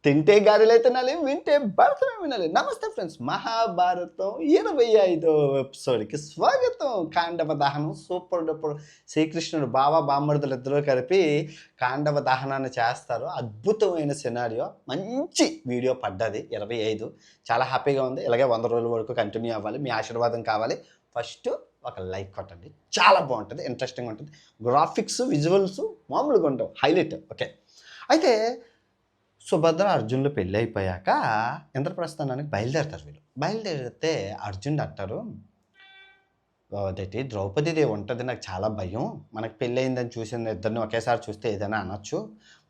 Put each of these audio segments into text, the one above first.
తింటే గారెలే తినాలి, వింటే భారతమే వినాలి. నమస్తే ఫ్రెండ్స్, మహాభారతం 25వ ఎపిసోడ్కి స్వాగతం. కాండవ దహనం సూపర్ డూపర్. శ్రీకృష్ణుడు బామర్దులు ఇద్దరూ కలిపి కాండవ దహనాన్ని చేస్తారు. అద్భుతమైన సినారియో, మంచి వీడియో పడ్డది 25. చాలా హ్యాపీగా ఉంది. ఇలాగే 100 రోజుల వరకు కంటిన్యూ అవ్వాలి. మీ ఆశీర్వాదం కావాలి. ఫస్ట్ ఒక లైక్ కొట్టండి, చాలా బాగుంటుంది, ఇంట్రెస్టింగ్ ఉంటుంది. గ్రాఫిక్స్ విజువల్స్ మామూలుగా ఉండవు, హైలైట్. ఓకే, అయితే సుభద్ర అర్జునులు పెళ్ళి అయిపోయాక ఇంద్రప్రస్థానానికి బయలుదేరతారు. వీళ్ళు బయలుదేరితే అర్జునుడు అంటారు, అదేంటి ద్రౌపదీదేవి ఉంటుంది, నాకు చాలా భయం, మనకు పెళ్ళి అయిందని చూసిన ఇద్దరిని ఒకేసారి చూస్తే ఏదైనా అనొచ్చు,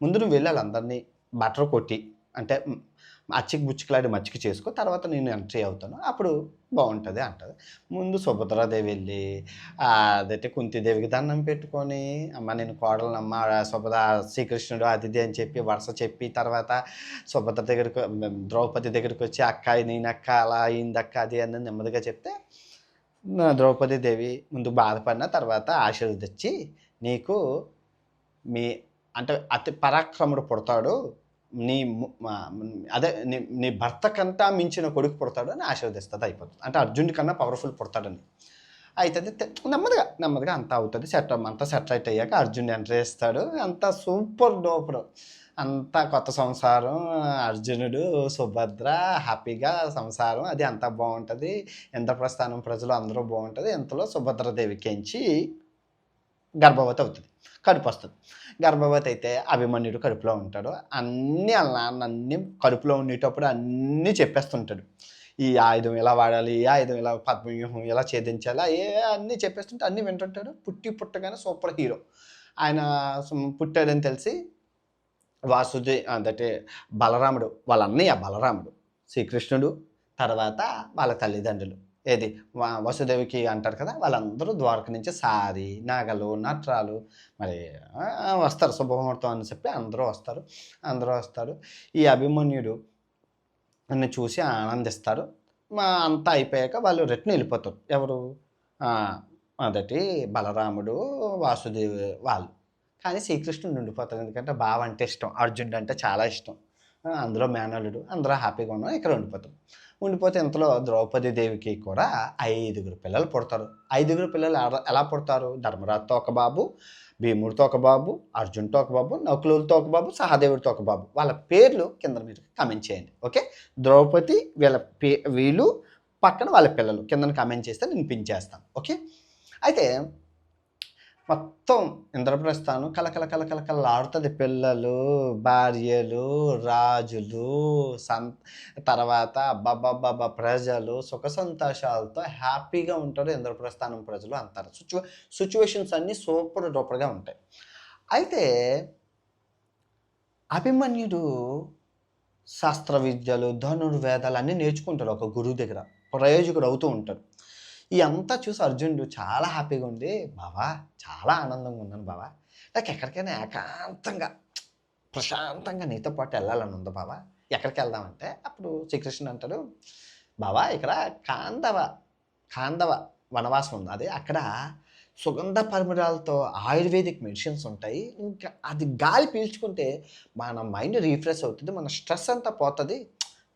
ముందు నువ్వు వెళ్ళాలి, అందరినీ బటర్ కొట్టి అంటే అచ్చికి బుచ్చికలాడి మచ్చికి చేసుకో, తర్వాత నేను ఎంట్రీ అవుతాను, అప్పుడు బాగుంటుంది అంటది. ముందు సుభద్రాదేవి వెళ్ళి అదైతే కుంతిదేవికి దండం పెట్టుకొని, అమ్మ నేను కోడలనమ్మ శ్రీకృష్ణుడు అతిథి అని చెప్పి వరుస చెప్పి, తర్వాత సుభద్ర దగ్గరికి ద్రౌపది దగ్గరికి వచ్చి అక్క నేనక్క అలా అయిందక్క అది అని నెమ్మదిగా చెప్తే, ద్రౌపదీదేవి ముందు బాధపడిన తర్వాత ఆశీర్వదించి, నీకు అంటే అతి పరాక్రముడు పుడతాడు, నీ భర్త కంటా మించిన కొడుకు పుడతాడు అని ఆశీర్వదిస్తుంది. అయిపోతుంది అంటే అర్జునుడి కన్నా పవర్ఫుల్ పుడతాడని అవుతుంది. నెమ్మదిగా అంతా అవుతుంది. అంతా సెటిల్ అయ్యాక అర్జునుడు ఎంటర్ చేస్తాడు. అంతా సూపర్ డూపర్, అంతా కొత్త సంసారం, అర్జునుడు సుభద్ర హ్యాపీగా సంసారం, అది అంతా బాగుంటుంది. ఇంద్రప్రస్థానం ప్రజలు అందరూ బాగుంటుంది. ఇంతలో సుభద్రదేవికించి గర్భవతి అవుతుంది, కడుపు వస్తుంది. గర్భవతి అయితే అభిమన్యుడు కడుపులో ఉంటాడు. అన్నీ కడుపులో ఉండేటప్పుడు అన్నీ చెప్పేస్తుంటాడు. ఈ ఆయుధం ఎలా వాడాలి, ఈ ఆయుధం ఎలా, పద్మవ్యూహం ఎలా ఛేదించాలి, అన్నీ చెప్పేస్తుంటే అన్నీ వింటుంటాడు. పుట్టగానే సూపర్ హీరో. ఆయన పుట్టాడని తెలిసి అంటే బలరాముడు, వాళ్ళ అన్నయ్య బలరాముడు, శ్రీకృష్ణుడు, తర్వాత వాళ్ళ తల్లిదండ్రులు ఏది వసుదేవికి అంటారు కదా, వాళ్ళందరూ ద్వారక నుంచి సారి నాగలు నట్రాలు మరి వస్తారు, శుభముహూర్తం అని చెప్పి అందరూ వస్తారు. ఈ అభిమన్యుడు నన్ను చూసి ఆనందిస్తారు. అంతా అయిపోయాక వాళ్ళు రిటర్న్ వెళ్ళిపోతారు. ఎవరు? అదటి బలరాముడు, వాసుదేవి వాళ్ళు. కానీ శ్రీకృష్ణుడు ఉండిపోతారు, ఎందుకంటే బావ అంటే ఇష్టం, అర్జునుడు అంటే చాలా ఇష్టం, అందులో మేనలుడు, అందరూ హ్యాపీగా ఉన్నాం, ఇక్కడ ఉండిపోతే ఇంతలో ద్రౌపదీదేవికి కూడా 5 పిల్లలు పుడతారు. 5 పిల్లలు ఎలా పుడతారు? ధర్మరాజుతో ఒక బాబు, భీముడితో ఒక బాబు, అర్జున్తో ఒక బాబు, నకులులతో ఒక బాబు, సహదేవుడితో ఒక బాబు. వాళ్ళ పేర్లు కింద మీరు కామెంట్ చేయండి. ఓకే, ద్రౌపది వీళ్ళు పక్కన వాళ్ళ పిల్లలు కింద కామెంట్ చేస్తే నేను పిన్ చేస్తాను. ఓకే, అయితే మొత్తం ఇంద్రప్రస్థానం కలకలలాడుతుంది. పిల్లలు, భార్యలు, రాజులు, తర్వాత ప్రజలు సుఖ సంతోషాలతో హ్యాపీగా ఉంటారు. ఇంద్రప్రస్థానం ప్రజలు అంటారు. సిచ్యువేషన్స్ అన్నీ సూపర్ డూపర్గా ఉంటాయి. అయితే అభిమన్యుడు శాస్త్ర విద్యలు, ధనుర్వేదాలు అన్నీ నేర్చుకుంటాడు ఒక గురువు దగ్గర, ప్రయోజకుడు అవుతూ ఉంటాడు. ఈ అంతా చూసి అర్జునుడు చాలా హ్యాపీగా ఉండి, బావా చాలా ఆనందంగా ఉన్నాను బావా, నాకు ఎక్కడికైనా ఏకాంతంగా ప్రశాంతంగా నీతో పాటు వెళ్ళాలని ఉంది బావా, ఎక్కడికి వెళ్దామంటే అప్పుడు శ్రీకృష్ణుడు అంటాడు, బావా ఇక్కడ కాండవ వనవాసం ఉంది, అదే అక్కడ సుగంధ పరిమళాలతో ఆయుర్వేదిక్ మెడిసిన్స్ ఉంటాయి, ఇంకా అది గాలి పీల్చుకుంటే మన మైండ్ రీఫ్రెష్ అవుతుంది, మన స్ట్రెస్ అంతా పోతుంది,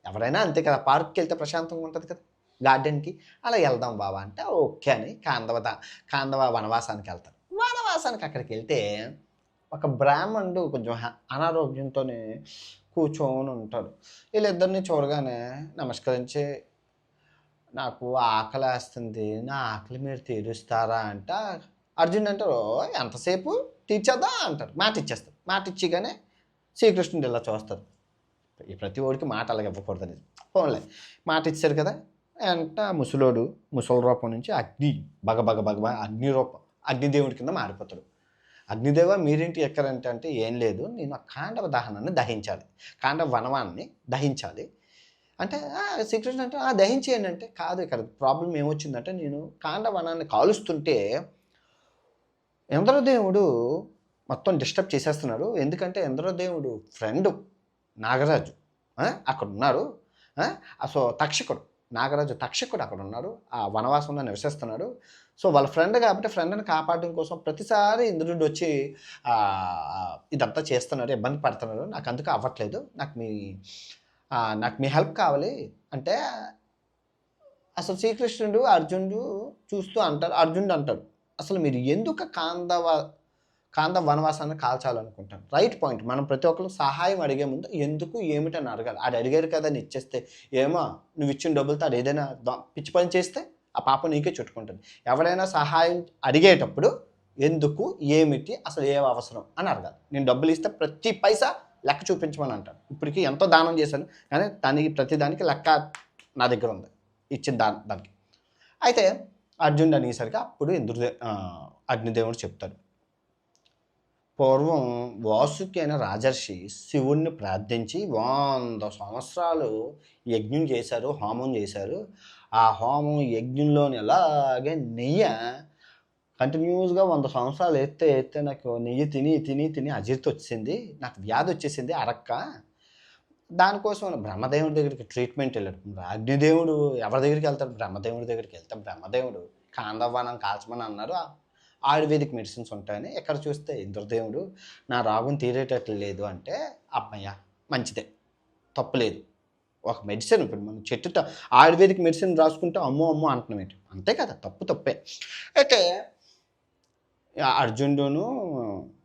ఎవరైనా అంతే కదా, పార్క్కి వెళ్తే ప్రశాంతంగా ఉంటుంది కదా, గార్డెన్కి, అలా వెళ్దాం బాబా అంటే ఓకే అని కాండవ వనవాసానికి వెళ్తారు. వనవాసానికి అక్కడికి వెళ్తే ఒక బ్రాహ్మణుడు కొంచెం అనారోగ్యంతో కూర్చొని ఉంటాడు. వీళ్ళిద్దరిని చూడగానే నమస్కరించి, నాకు ఆకలి వేస్తుంది, నా ఆకలి మీరు తీరుస్తారా అంట. అర్జునుడు అంటారు, ఎంతసేపు తీర్చేద్దా అంటారు. మాట ఇచ్చేస్తారు. మాట ఇచ్చిగానే శ్రీకృష్ణుడు ఇలా చూస్తారు. ప్రతి ఓడికి మాట అలాగే ఇవ్వకూడదని, పోన్లే మాట ఇచ్చారు కదా. అంట ముసలి రూపం నుంచి బగ అగ్నిదేవుడి కింద మారిపోతాడు. అగ్నిదేవ మీరేంటి ఎక్కడంటే ఏం లేదు, నేను ఆ కాండవ దహనాన్ని దహించాలి, కాండవ వనవాన్ని దహించాలి అంటే, శ్రీకృష్ణుడు అంటే దహించేయండి అంటే, కాదు ఇక్కడ ప్రాబ్లం ఏమొచ్చిందంటే, నేను కాండవ వనాన్ని కాలుస్తుంటే ఇంద్రదేవుడు మొత్తం డిస్టర్బ్ చేసేస్తున్నాడు, ఎందుకంటే ఇంద్రదేవుడు ఫ్రెండ్ నాగరాజు అక్కడ ఉన్నారు, సో తక్షకుడు నాగరాజు తక్షకుడు అక్కడ ఉన్నాడు, ఆ వనవాసంలో నివసిస్తున్నాడు. సో వాళ్ళ ఫ్రెండ్ కాబట్టి ఫ్రెండ్ని కాపాడడం కోసం ప్రతిసారి ఇంద్రుడు వచ్చి ఇదంతా చేస్తున్నాడు, ఇబ్బంది పడుతున్నాడు, నాకు అందుకు అవ్వట్లేదు, నాకు మీ హెల్ప్ కావాలి అంటే అసలు శ్రీకృష్ణుడు అర్జునుడు చూస్తూ అంటారు. అర్జునుడు అంటాడు, అసలు మీరు ఎందుకు కాంధవ వనవాసాన్ని కాల్చాలనుకుంటాను? Right point. మనం ప్రతి ఒక్కరు సహాయం అడిగే ముందు ఎందుకు ఏమిటని అడగాలి. అది అడిగారు కదా అని ఇచ్చేస్తే ఏమో నువ్వు ఇచ్చిన డబ్బులతో అది ఏదైనా పిచ్చి పని చేస్తే ఆ పాప నీకే చుట్టుకుంటుంది. ఎవరైనా సహాయం అడిగేటప్పుడు ఎందుకు, ఏమిటి, అసలు ఏ అవసరం అని అడగాలి. నేను డబ్బులు ఇస్తే ప్రతి పైసా లెక్క చూపించమని అంటాను. ఇప్పటికీ ఎంతో దానం చేశాను కానీ ప్రతి దానికి లెక్క నా దగ్గర ఉంది, ఇచ్చిన దానికి. అయితే అర్జునుడు అనేసరికి అప్పుడు అగ్నిదేవుడు చెప్తాడు, పూర్వం వాసుకి అయిన రాజర్షి శివుణ్ణి ప్రార్థించి 100 సంవత్సరాలు యజ్ఞం చేశారు, హోమం చేశారు. ఆ హోమం యజ్ఞంలోని అలాగే నెయ్యి కంటిన్యూస్గా 100 సంవత్సరాలు ఎత్తే నాకు నెయ్యి తిని అజీర్తి వచ్చింది, నాకు వ్యాధి వచ్చేసింది అరక్క. దానికోసం బ్రహ్మదేవుడి దగ్గరికి ట్రీట్మెంట్ వెళ్ళాడు. అగ్నిదేవుడు ఎవరి దగ్గరికి వెళ్తాడు? బ్రహ్మదేవుడి దగ్గరికి వెళ్తాడు. బ్రహ్మదేవుడు కాందవ్వానం కాల్చమని అన్నారు, ఆయుర్వేదిక్ మెడిసిన్స్ ఉంటాయని. ఎక్కడ చూస్తే ఇంద్రదేవుడు నా రాగం తీరేటట్లు లేదు అంటే, అమ్మయ్య మంచిదే, తప్పులేదు. ఒక మెడిసిన్ ఇప్పుడు మనం చెట్టు ఆయుర్వేదిక్ మెడిసిన్ రాసుకుంటే అమ్మో అంటున్నాం ఏంటి? అంతే కదా, తప్పే. అయితే అర్జునుడును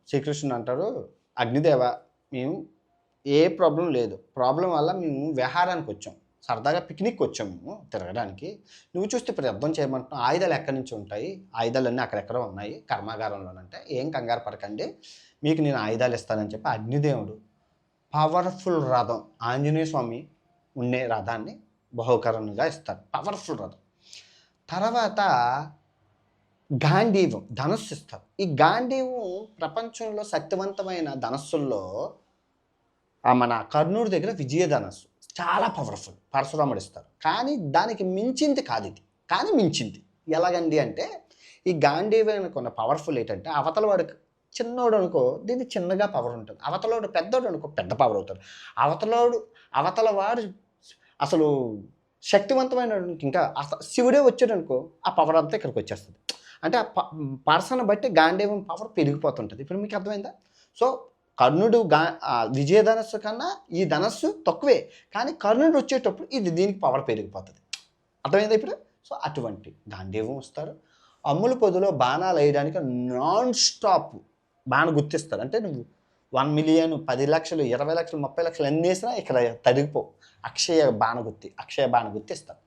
శ్రీకృష్ణుడు అంటారు, అగ్నిదేవ మేము ఏ ప్రాబ్లం లేదు, ప్రాబ్లం వల్ల మేము విహారానికి వచ్చాం, సరదాగా పిక్నిక్ వచ్చాం మేము తిరగడానికి. నువ్వు చూస్తే ఇప్పుడు అర్థం చేయమంటున్నావు, ఆయుధాలు ఎక్కడి నుంచి ఉంటాయి? ఆయుధాలన్నీ అక్కడెక్కడో ఉన్నాయి కర్మాగారంలోనంటే, ఏం కంగారు పడకండి, మీకు నేను ఆయుధాలు ఇస్తానని చెప్పి అగ్నిదేవుడు పవర్ఫుల్ రథం, ఆంజనేయ స్వామి ఉండే రథాన్ని బహుకరణగా ఇస్తాడు, పవర్ఫుల్ రథం. తర్వాత గాంధీవం ధనస్సు ఇస్తారు. ఈ గాంధీవం ప్రపంచంలో శక్తివంతమైన ధనస్సుల్లో మన కర్ణుడి దగ్గర విజయధనస్సు చాలా పవర్ఫుల్, పరశురాముడు ఇస్తారు. కానీ దానికి మించింది కాదు ఇది, కానీ మించింది. ఎలాగండి అంటే, ఈ గాంధీవానికి ఉన్న పవర్ఫుల్ ఏంటంటే, అవతల వాడికి చిన్నోడు అనుకో దీనికి చిన్నగా పవర్ ఉంటుంది, అవతలోడు పెద్దోడు అనుకో పెద్ద పవర్ అవుతాడు, అవతల వాడు అసలు శక్తివంతమైన ఇంకా శివుడే వచ్చాడు అనుకో ఆ పవర్ అంతా ఇక్కడికి వచ్చేస్తుంది. అంటే ఆ పర్సన్ బట్టి గాంధీవం పవర్ పెరిగిపోతుంటుంది. ఇప్పుడు మీకు అర్థమైందా? సో కర్ణుడు విజయధనస్సు కన్నా ఈ ధనస్సు తక్కువే, కానీ కర్ణుడు వచ్చేటప్పుడు దీనికి పవర్ పెరిగిపోతుంది. అర్థమైందా ఇప్పుడు? సో అటువంటి గాంధీవం వస్తారు. అమ్ముల పొదిలో బాణాలు వేయడానికి నాన్ స్టాప్ బాణ గుర్తిస్తారు. అంటే నువ్వు 1 మిలియన్, 10 లక్షలు, 20 లక్షలు, 30 లక్షలు ఎన్ని వేసినా ఇక్కడ తరిగిపోవు. అక్షయ బాణగుత్తి ఇస్తారు.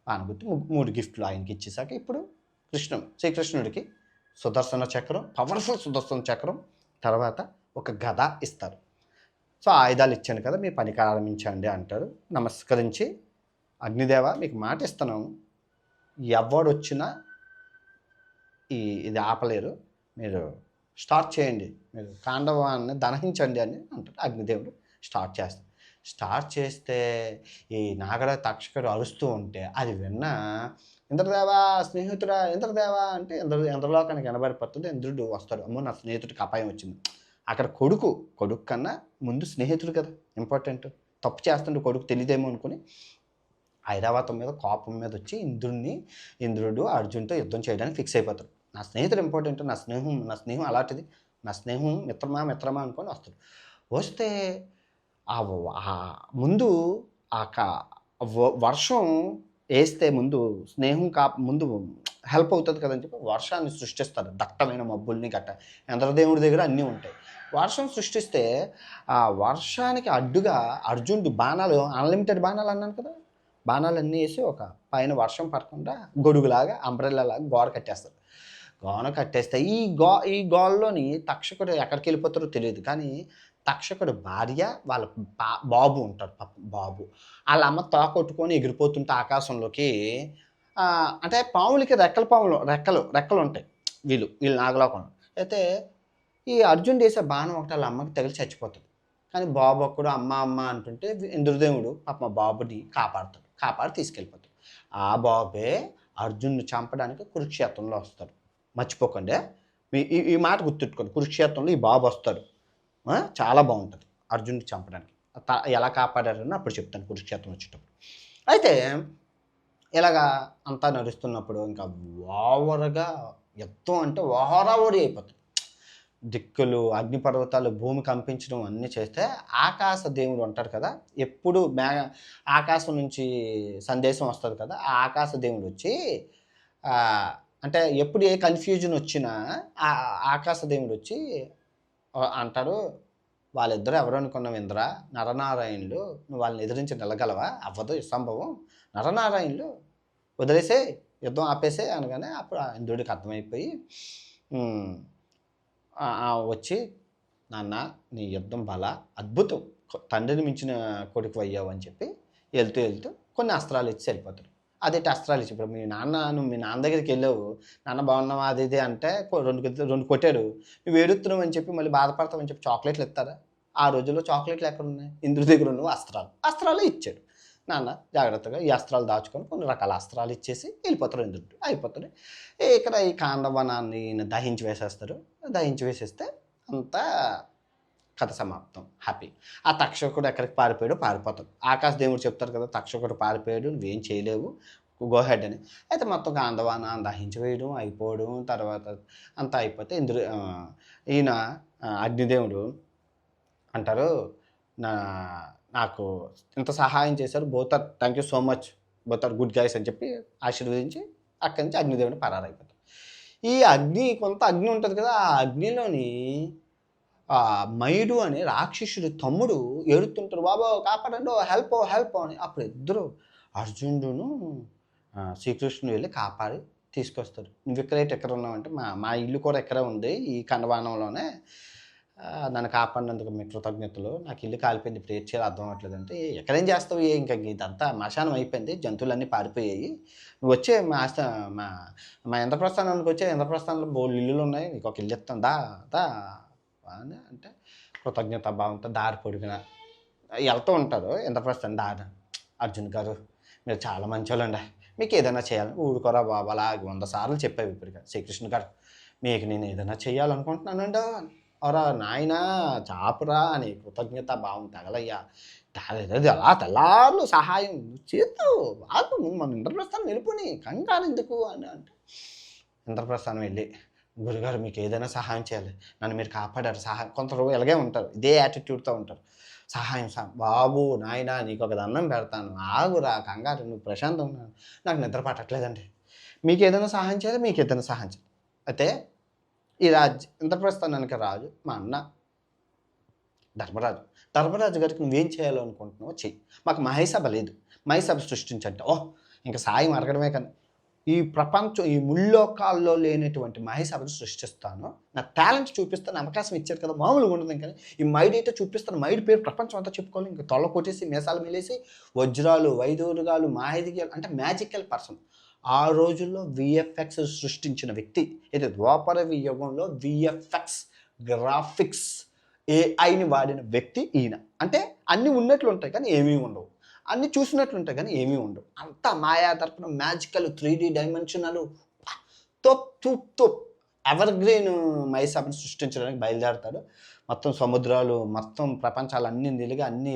బాణగుత్తి 3 గిఫ్ట్లు ఆయనకి ఇచ్చేసాక ఇప్పుడు శ్రీకృష్ణుడికి సుదర్శన చక్రం, పవర్ఫుల్ సుదర్శన చక్రం, తర్వాత ఒక గద ఇస్తారు. సో ఆయుధాలు ఇచ్చాను కదా, మీ పనికి ఆరంభించండి అంటారు. నమస్కరించి, అగ్నిదేవ మీకు మాట ఇస్తున్నాము, ఎవడొచ్చినా ఇది ఆపలేరు, మీరు స్టార్ట్ చేయండి, మీరు కాండవాన్ని దహనించండి అని అంటారు. అగ్నిదేవుడు స్టార్ట్ చేస్తే ఈ నాగరాజ తక్షకుడు అరుస్తూ ఉంటే అది విన్న ఇంద్రదేవా స్నేహితుడా, ఇంద్రదేవా అంటే ఇంద్రలోకానికి వినబడిపోతుంది. ఇంద్రుడు వస్తాడు, అమ్మో నా స్నేహితుడికి అపాయం వచ్చింది. అక్కడ కొడుకు కన్నా ముందు స్నేహితుడు కదా ఇంపార్టెంట్. తప్పు చేస్తుంటే కొడుకు తెలియదేమో అనుకుని ఐరావతం మీద కోపం మీద వచ్చి ఇంద్రుడు అర్జున్తో యుద్ధం చేయడానికి ఫిక్స్ అయిపోతాడు. నా స్నేహితుడు ఇంపార్టెంట్, నా స్నేహం అలాంటిది, నా స్నేహం మిత్రమా అనుకొని వస్తాడు. వస్తే ముందు వర్షం వేస్తే ముందు స్నేహం ముందు హెల్ప్ అవుతుంది కదని చెప్పి వర్షాన్ని సృష్టిస్తారు. దట్టమైన మబ్బుల్ని ఇంద్రదేవుడి దగ్గర అన్నీ ఉంటాయి. వర్షం సృష్టిస్తే ఆ వర్షానికి అడ్డుగా అర్జునుడు బాణాలు, అన్లిమిటెడ్ బాణాలు అన్నాను కదా, బాణాలన్నీ వేసి ఒక పైన వర్షం పడకుండా గొడుగులాగా అంబ్రెల్లాగా గోడ కట్టేస్తే ఈ గోడలోని తక్షకుడు ఎక్కడికి వెళ్ళిపోతారో తెలియదు. కానీ తక్షకుడు భార్య వాళ్ళ బాబు ఉంటాడు, బాబు వాళ్ళ అమ్మ తోకొట్టుకొని ఎగిరిపోతుంటే ఆకాశంలోకి. అంటే పాములకి రెక్కలు ఉంటాయి, వీళ్ళు నాగలోకంలో. అయితే ఈ అర్జున్ చేసే బాణం ఒకటి వాళ్ళ అమ్మకి తగిలి చచ్చిపోతుంది. కానీ బాబు ఒక్కడు అమ్మ అంటుంటే ఇంద్రదేవుడు పాప బాబుని కాపాడి తీసుకెళ్ళిపోతాడు. ఆ బాబే అర్జున్ని చంపడానికి కురుక్షేత్రంలో వస్తాడు. మర్చిపోకండి, ఈ మాట గుర్తుపెట్టుకోండి, కురుక్షేత్రంలో ఈ బాబు వస్తాడు. చాలా బాగుంటుంది అర్జున్ని చంపడానికి. ఎలా కాపాడారని అప్పుడు చెప్తాను కురుక్షేత్రం వచ్చేటప్పుడు. అయితే ఇలాగా అంతా నడుస్తున్నప్పుడు ఇంకా ఓవర్‌గా యుద్ధం అంటే హోరాహోరీ అయిపోతుంది. దిక్కులు, అగ్నిపర్వతాలు, భూమి కంపించడం అన్నీ చేస్తే ఆకాశ దేవుడు ఉంటాడు కదా! ఎప్పుడు ఆకాశం నుంచి సందేశం వస్తది కదా! ఆ ఆకాశ దేవుడొచ్చి అంటే ఎప్పుడు ఏ కన్‌ఫ్యూజన్ వచ్చినా ఆకాశ దేవుడొచ్చి అంటాడు, "వాళ్ళిద్దరూ ఎవరు అనుకున్నావు ఇంద్ర? నరనారాయణులు. నువ్వు వాళ్ళని ఎదిరించి నిలగలవా? అవ్వదు సంభవం. నరనారాయణులు. వదిలేసేయి. యుద్ధం ఆపేసేయి" అనగానే అప్పుడు ఇంద్రుడికి అర్థమైపోయి వచ్చి, "నాన్న నీ యుద్ధం అద్భుతం. తండ్రిని మించిన కొడుకువయ్యావు" అని చెప్పి వెళ్తూ కొన్ని అస్త్రాలు ఇచ్చి వెళ్ళిపోతాడు. అదేంటి అస్త్రాలు ఇచ్చి ఇప్పుడు నువ్వు మీ నాన్న దగ్గరికి వెళ్ళావు, నాన్న బాగున్నావా అది ఇది అంటే 2 కొట్టాడు. నువ్వు ఏడుస్తున్నావు అని చెప్పి మళ్ళీ బాధపడతావని చెప్పి చాక్లెట్లు ఇస్తారా? ఆ రోజుల్లో చాక్లెట్లు ఎక్కడున్నాయి? ఇంద్రుడి దగ్గర ఉన్నవి అస్త్రాలే ఇచ్చాడు. నాన్న జాగ్రత్తగా ఈ అస్త్రాలు దాచుకొని కొన్ని రకాల అస్త్రాలు ఇచ్చేసి వెళ్ళిపోతాడు ఇంద్రుడు. అయిపోతాడు. ఇక్కడ ఈ కాండవనాన్ని దహించి వేసేస్తారు. దహించి వేసేస్తే అంతా కథ సమాప్తం. హ్యాపీ. ఆ తక్షకుడు ఎక్కడికి పారిపోతాడు. ఆకాశ దేవుడు చెప్తారు కదా, తక్షకుడు పారిపోయాడు, నువ్వేం చేయలేవు, గో హెడ్ అని. అయితే మొత్తం కాండవానాన్ని దహించి వేయడం అయిపోవడం, తర్వాత అంతా అయిపోతే ఈయన అగ్నిదేవుడు అంటారు, నాకు ఇంత సహాయం చేశారు, both are thank you so much, both are good guys అని చెప్పి ఆశీర్వదించి అక్కడి నుంచి అగ్నిదేవుడు పరారైపోతాడు. ఈ కొంత అగ్ని ఉంటుంది కదా, ఆ అగ్నిలోని మైడు అనే రాక్షసుడి తమ్ముడు ఏడుతుంటాడు, బాబో కాపాడండి, హెల్ప్ అని. అప్పుడు ఇద్దరు అర్జునుడును శ్రీకృష్ణుడు వెళ్ళి కాపాడి తీసుకొస్తాడు. నువ్వు ఎక్కడ ఉన్నావంటే మా ఇల్లు కూడా ఎక్కడే ఉంది, ఈ కండవానంలోనే, నన్ను కాపాడినందుకు మీ కృతజ్ఞతలు, నాకు ఇల్లు కాలిపోయింది, ఇప్పుడు ఏం చేయాలో అర్థం అవ్వట్లేదంటే, ఎక్కడేం చేస్తావు, ఇంకా ఇదంతా మశానం అయిపోయింది, జంతువులన్నీ పారిపోయాయి, నువ్వు వచ్చే మా ఇంద్రప్రస్థానానికి వచ్చే, ఇంద్రప్రస్థానంలో బోల్డ్ ఇల్లులు ఉన్నాయి, నీకు ఒక ఇల్లు ఇస్తాను దా అని అంటే కృతజ్ఞత భావంతో దారి పొడిగిన వెళ్తూ ఉంటారు ఇంద్రప్రస్థానం దారి. అర్జున్ గారు మీరు చాలా మంచోళ్ళండి, మీకు ఏదైనా చేయాలని ఊరుకోరా బాబు, అలా 100 సార్లు చెప్పావు ఇప్పటికే శ్రీకృష్ణ గారు, మీకు నేను ఏదైనా చేయాలనుకుంటున్నానండి, అరా నాయనా చాపురా అని కృతజ్ఞత భావం తగలయ్యా, అలా తెల్లార్లు సహాయం చేస్తూ బాగు మన ఇంద్రప్రస్థానం వెళ్ళిపోయి కంగారు ఎందుకు అని అంటే, ఇంద్రప్రస్థానం వెళ్ళి గురుగారు మీకు ఏదైనా సహాయం చేయాలి, నన్ను మీరు కాపాడారు, సహాయం కొందరు ఎలాగే ఉంటారు, ఇదే యాటిట్యూడ్తో ఉంటారు, సహాయం బాబు నాయనా నీకు ఒక దండం పెడతాను, ఆగురా కంగారు, నువ్వు ప్రశాంతంగా, నాకు నిద్ర పట్టట్లేదండి, మీకు ఏదైనా సహాయం చేయాలి, మీకు ఏదైనా సహాయం చేయాలి. అయితే ఈ ఇంద్రప్రస్థానానికి రాజు మా అన్న ధర్మరాజు గారికి నువ్వేం చేయాలనుకుంటున్నావో చెయ్యి, మాకు మహేసభ లేదు, మహేసభ సృష్టించంటే ఇంకా సాయం అడగడమే కానీ ఈ ప్రపంచం ఈ ముల్లోకాల్లో లేనటువంటి మహేసభను సృష్టిస్తాను, నా టాలెంట్ చూపిస్తాను, అవకాశం ఇచ్చారు కదా మామూలుగా ఉండదు, కానీ ఈ మైడ్ అయితే చూపిస్తాను, మైడ్ పేరు ప్రపంచం అంతా చెప్పుకోవాలి, ఇంకా తొల్ల కొట్టేసి మీసాలు మిలేసి వజ్రాలు వైదూర్యాలు మాహిదిగాలు అంటే మ్యాజికల్ పర్సన్. ఆ రోజుల్లో విఎఫ్ఎక్స్ సృష్టించిన వ్యక్తి, అయితే ద్వాపర యుగంలో విఎఫ్ఎక్స్ గ్రాఫిక్స్ ఏఐని వాడిన వ్యక్తి ఈయన. అంటే అన్నీ ఉన్నట్లు ఉంటాయి కానీ ఏమీ ఉండవు, అన్నీ చూసినట్లుంటాయి కానీ ఏమీ ఉండవు, అంతా మాయాదర్పణం, మ్యాజికల్ 3D డైమెన్షనల్ తోప్ ఎవర్గ్రీన్ మహేసభను సృష్టించడానికి బయలుదేరతాడు. మొత్తం సముద్రాలు, మొత్తం ప్రపంచాలన్నీ నిలిగి అన్ని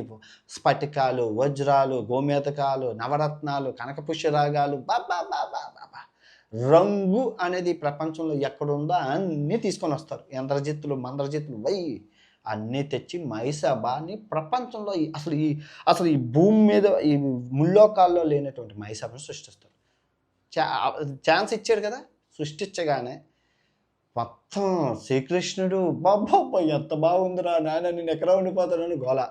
స్ఫటికాలు, వజ్రాలు, గోమేతకాలు, నవరత్నాలు, కనకపుష్యరాగాలు, బాబా రంగు అనేది ప్రపంచంలో ఎక్కడుందో అన్నీ తీసుకొని వస్తారు. ఇంద్రజిత్తులు మంద్రజిత్తులు అన్నీ తెచ్చి మహేసభని ప్రపంచంలో అసలు ఈ భూమి మీద ఈ ముల్లోకాల్లో లేనటువంటి మహేసభను సృష్టిస్తారు. ఛాన్స్ ఇచ్చాడు కదా, సృష్టించగానే మొత్తం శ్రీకృష్ణుడు బాబా ఎంత బాగుందిరా నాయన, నేను ఎక్కడ ఉండిపోతానని గోల.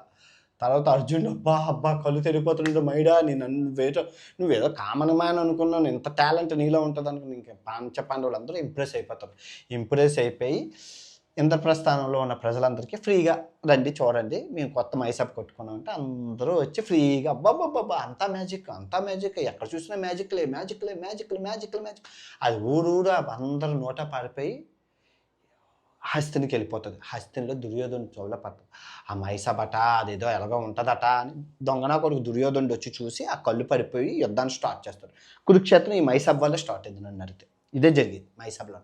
తర్వాత అర్జునుడు అబ్బా కళ్ళు తెరిపోతున్నాడు, మైడా నువ్వేదో కామన్ మ్యాన్ అనుకున్నాను, ఇంత టాలెంట్ నీలో ఉంటుంది అనుకుని ఇంకా పంచపాండవులు అందరూ ఇంప్రెస్ అయిపోతారు. ఇంప్రెస్ అయిపోయి ఇంద్రప్రస్థానంలో ఉన్న ప్రజలందరికీ ఫ్రీగా రండి చూడండి, మేము కొత్త మైసభ కొట్టుకున్నాం అంటే అందరూ వచ్చి ఫ్రీగా అబ్బాబ్బాబ్బా అంతా మ్యాజిక్, ఎక్కడ చూసినా మ్యాజిక్లే. అది ఊరు అందరూ నోట పారిపోయి హస్తినికి వెళ్ళిపోతుంది. హస్తిలో దుర్యోధను చెవులో పడుతుంది, ఆ మైసభట అదేదో ఎలాగో ఉంటుందట అని దొంగనా కొడుకు దుర్యోధనుడు వచ్చి చూసి ఆ కళ్ళు పడిపోయి యుద్ధాన్ని స్టార్ట్ చేస్తాడు. కురుక్షేత్రం ఈ మైసభ వల్ల స్టార్ట్ అయింది నన్ను అడిగితే, ఇదే జరిగింది మైసభలో.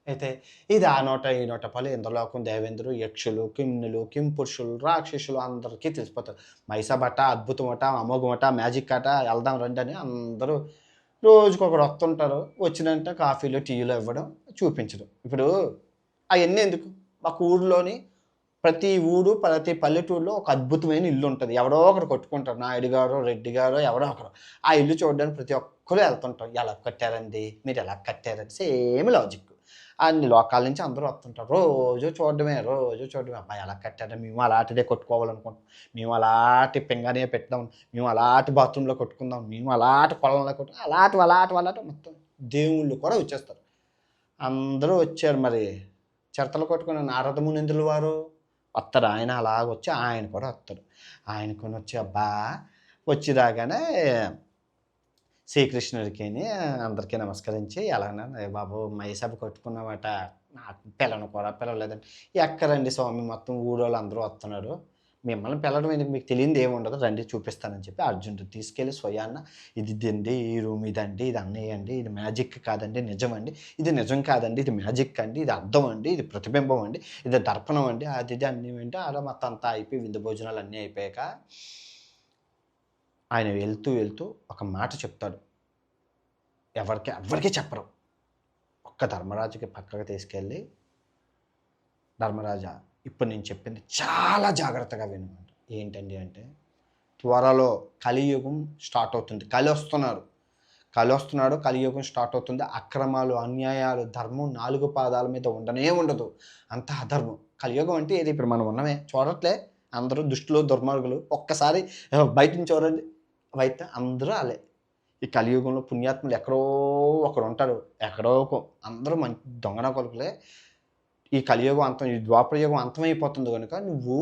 అయితే ఇది ఆ నోట ఈ నోట పలు ఇంద్రలోకం, దేవేంద్రులు, యక్షులు, కిమ్నులు, కింపురుషులు, రాక్షసులు అందరికీ తెలిసిపోతారు మైసభట అద్భుతం అట, అమోఘమట, మ్యాజిక్ అట, వెళ్దాం రండి అని అందరూ రోజుకొకరు వస్తుంటారు. వచ్చినంటే కాఫీలు, టీలు ఇవ్వడం, చూపించడం. ఇప్పుడు అయన్నీ ఎందుకు? మాకు ఊర్లోని ప్రతి ఊరు, ప్రతి పల్లెటూరులో ఒక అద్భుతమైన ఇల్లు ఉంటది. ఎవరో ఒకరు కట్టుకుంటారు. నాయుడు గారో, రెడ్డి గారో ఎవరో ఒకరు. ఆ ఇల్లు చూడడానికి ప్రతి ఒక్కరు ఎళ్తుంటారు. ఎలా కట్టారండి? మీరు ఎలా కట్టారండి? Same logic. అన్ని లోకాల నుంచి అందరూ వస్తుంటారు. రోజు చూడడమే. అబ్బా! ఎలా కట్టారు? మేము అలాంటిదే కట్టుకోవాలనుకుంటున్నాం. మేము అలాంటి పింగాణియే పెట్టుదాం. మేము అలాంటి బాత్రూమ్‌లో కట్టుకుందాం. మేము అలాంటి కొలంలో అలాంటివి మొత్తం దేవుళ్ళు కూడా వచ్చేస్తారు. అందరూ వచ్చారు మరి. చిరతలు కొట్టుకున్న నారద మునీంద్రుల వారు వస్తారు. ఆయన అలాగొచ్చి ఆయన కూడా వస్తారు. ఆయన కొనొచ్చి అబ్బా! వచ్చి రాగానే శ్రీకృష్ణుడికిని అందరికీ నమస్కరించి ఎలాగన్నా "ఏ బాబు మైసభ కట్టుకున్నామట. నాకు పిల్లను కూడా పిలవలేదండి." "ఎక్కరండి స్వామి మొత్తం ఊరోళ్ళు అందరూ వస్తున్నారు. మిమ్మల్ని పిలవడం ఎందుకు మీకు తెలియనిది ఏముండదు రండి చూపిస్తానని" చెప్పి అర్జునుడు తీసుకెళ్ళి స్వయాన ఇదండి ఈ రూమ్ ఇదండి, ఇది అన్నయ్య అండి, ఇది మ్యాజిక్ కాదండి నిజమండి, ఇది నిజం కాదండి, ఇది మ్యాజిక్ అండి, ఇది అద్దం అండి, ఇది ప్రతిబింబం అండి, ఇది దర్పణం అండి, అది ఇది అన్నీ వింటే అలా మొత్తం అంతా అయిపోయి విందు భోజనాలు అన్నీ అయిపోయాక ఆయన వెళ్తూ ఒక మాట చెప్తాడు. ఎవ్వరికీ చెప్పరు. ఒక్క ధర్మరాజుకి పక్కకు తీసుకెళ్ళి, ధర్మరాజా ఇప్పుడు నేను చెప్పింది చాలా జాగ్రత్తగా విను. ఏంటండి అంటే, త్వరలో కలియుగం స్టార్ట్ అవుతుంది. కలి వస్తున్నాడు. కలియుగం స్టార్ట్ అవుతుంది. అక్రమాలు, అన్యాయాలు, ధర్మం 4 పాదాల మీద ఉండనే ఉండదు. అంతా అధర్మం. కలియుగం అంటే ఏది ఇప్పుడు మనం ఉన్నమే చూడట్లే. అందరూ దుష్టులు, దుర్మార్గులు. ఒక్కసారి బయట నుంచి చూడండి. బయట అందరూ ఆళ్ళే. ఈ కలియుగంలో పుణ్యాత్ములు ఎక్కడో ఒకడుంటాడు. అందరూ దొంగన కొలుకులే. ఈ కలియుగం అంతం, ఈ ద్వాపర యుగం అంతమైపోతుంది గనుక నువ్వు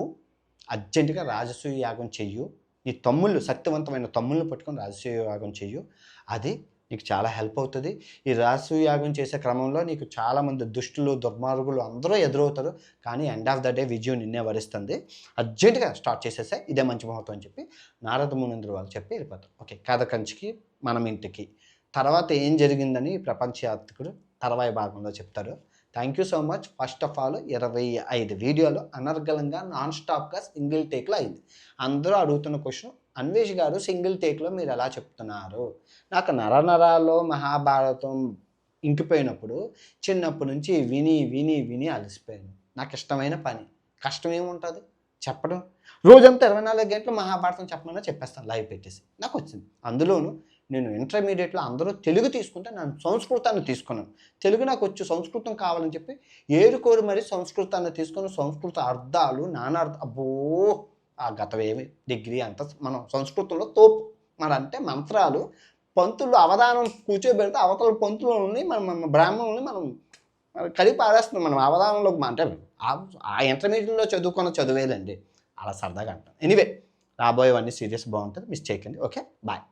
అర్జెంటుగా రాజసూయ యాగం చెయ్యు. నీ తమ్ముళ్ళు శక్తివంతమైన తమ్ముళ్ళని పట్టుకొని రాజసూయ యాగం చెయ్యు. అది నీకు చాలా హెల్ప్ అవుతది. ఈ రాజసూయ యాగం చేసే క్రమంలో నీకు చాలామంది దుష్టులు, దుర్మార్గులు అందరూ ఎదురవుతారు. కానీ ఎండ్ ఆఫ్ ద డే విజయం నిన్నే వరిస్తుంది. అర్జెంటుగా స్టార్ట్ చేసేసేయి. ఇదే మంచి ముహూర్తం అని చెప్పి నారద మునీంద్రుల వాళ్ళు చెప్పి వెళ్ళిపోతారు. ఓకే. కథ కంచికి మనం ఇంటికి. తర్వాత ఏం జరిగిందని ప్రపంచ యాత్రికుడు తర్వాయి భాగంలో చెప్తారు. Thank you so much. First of all 25 వీడియోలు అనర్గళంగా నాన్ స్టాప్గా సింగిల్ టేక్లో అయింది. అందరూ అడుగుతున్న క్వశ్చన్, అన్వేష్ గారు సింగిల్ టేక్లో మీరు ఎలా చెప్తున్నారు? నాకు నరనరాల్లో మహాభారతం ఇంకిపోయినప్పుడు చిన్నప్పటి నుంచి విని అలసిపోయాను. నాకు ఇష్టమైన పని. కష్టం ఏముంటుంది చెప్పడం. రోజంతా 24 గంటలు మహాభారతం చెప్పమన్నా చెప్పేస్తాను లైవ్ పెట్టేసి. నాకు వచ్చింది. అందులోనూ నేను ఇంటర్మీడియట్‌లో అందరూ తెలుగు తీసుకుంటే నేను సంస్కృతాన్ని తీసుకున్నాను. తెలుగు నాకు వచ్చు, సంస్కృతం కావాలని చెప్పి ఏరుకోరి మరి సంస్కృతాన్ని తీసుకొని సంస్కృత అర్థాలు, అబ్బో! ఆ గతమేమి డిగ్రీ అంతా మనం సంస్కృతంలో తోపు. మరంటే మంత్రాలు, పంతులు అవధానం కూర్చోబెడితే అవతల పంతులని మనం బ్రాహ్మణుల్ని మనం కలిపి ఆడేస్తున్నాం. మనం అవధానంలోకి అంటే ఆ ఇంటర్మీడియట్‌లో చదువుకున్న చదువేలండి. అలా సరదాగా అంటాను. ఎనీవే రాబోయేవన్నీ సీరియస్ బాగుంటుంది. మిస్ చేయకండి. ఓకే. బాయ్.